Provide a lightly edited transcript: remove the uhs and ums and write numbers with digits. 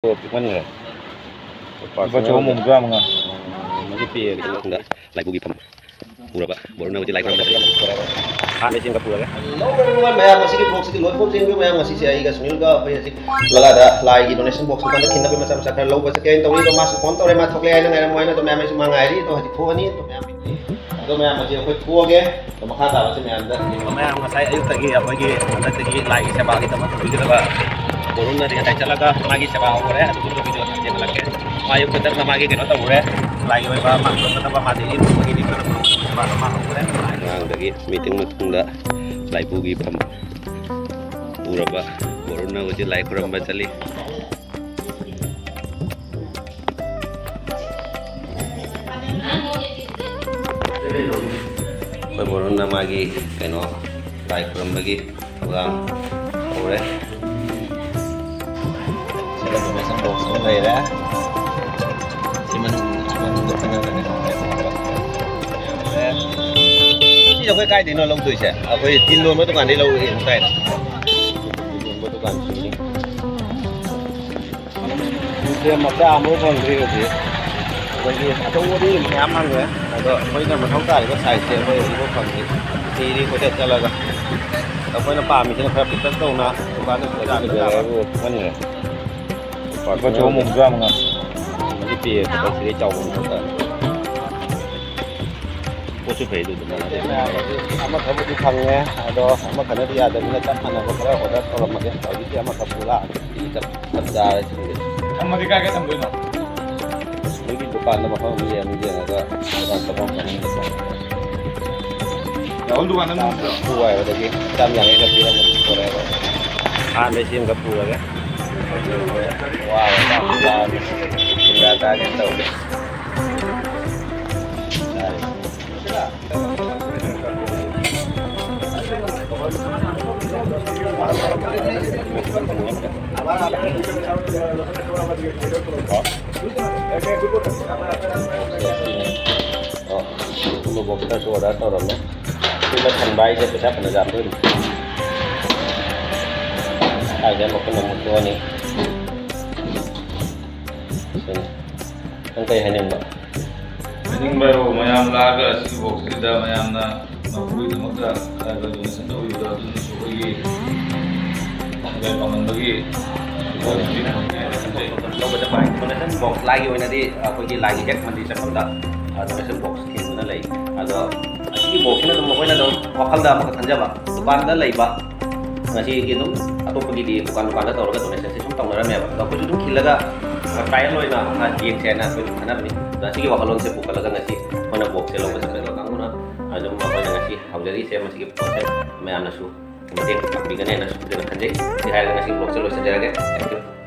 Mana ya? Baca umum juga mga. Masih piye gitu enggak. Like bugi pam. Pura ba. Baru na like pam. Hane sing kapura ka. Naman maya masih box di lot box yang maya masih si ai ga sunil ga apa ya sih. Laga ada lai donation box kan kinna be macam sakar low ba sakay tawri to mas kon tawre ma thokle ai na ngai mo na to maya mai sumang ai ri to haji pho ani to maya masih ko pho ge to makha ta ba si maya da. Maya ngasai ayuk tagi apa gi anak tagi like sa bagi teman video ba. Baru na dia tahu laga magi sa ba ore atu to video dia lagi. Mayu keter na magi kena to ore. Like ba ma to ba mati ini begini ba ma ore. Nang dagi meeting matunda like bugi pam. Pura ba. Baru na uji like kurang ba chali. Baru na magi keno like kurang bagi orang ore. Sila tumasang box mo na si man untuk tengah chỉ là cái thì nó lâu tuổi trẻ, cái tin luôn với tụi bạn đi lâu hiện tại, luôn với tụi bạn xử lý. Tiền mà ra mỗi phần thì Bởi vì trong mua đi mình ám ăn rồi, rồi mấy lần mình không tải có xài tiền với mỗi phần thì đi có thể cho là đâu phải là bà mình sẽ phải bị tấn công nào, tụi bạn sẽ ra được cái Mana ya? Baca umum juga mga. cái tiền của bác sĩ chồng mình không có chút phải được mà Ama kamu di pangnya, ada ama karena dia ada minat anak kalau ada kalau makan tahu dia ama kapula. đi tập ra thì Sama di kaget am dulu. mấy cái depan nó mà không nhiều là cái tập phòng này Ya ulu kan nang. buai ada cái jam yang itu kita mau sore kok ada sih nggak pula kan wow nggak ada yang tahu deh một bộ kita sudah tahu rồi kita thành bay cho kita pada jam tu ada một cái nông tua ni ang kaya hanin ba Ini baru mayam laga si box kita mayam na mapui na magda laga doon sa daw yung doon sa uwi. Ang paman bagi. Lo baca baik donation box lagi wena di aku ji lagi jet mandi sekonda donation box kin na lay ado asi box na mo wena do wakal da maka tanja ba dukan da lay ba ngasi kinu atau pergi di dukan-dukan da tawra donation sesum tong na me ba ko judung kilaga kaya lo na na yeng sena so ana ni da sige wakalon se bukalaga ngasi mana box lo baca pero kamu na ado mo ba ngasi hawjari se masih proses me anasu kemudian kami ganena su dengan kanjeng si hayal ngasi box lo saja thank you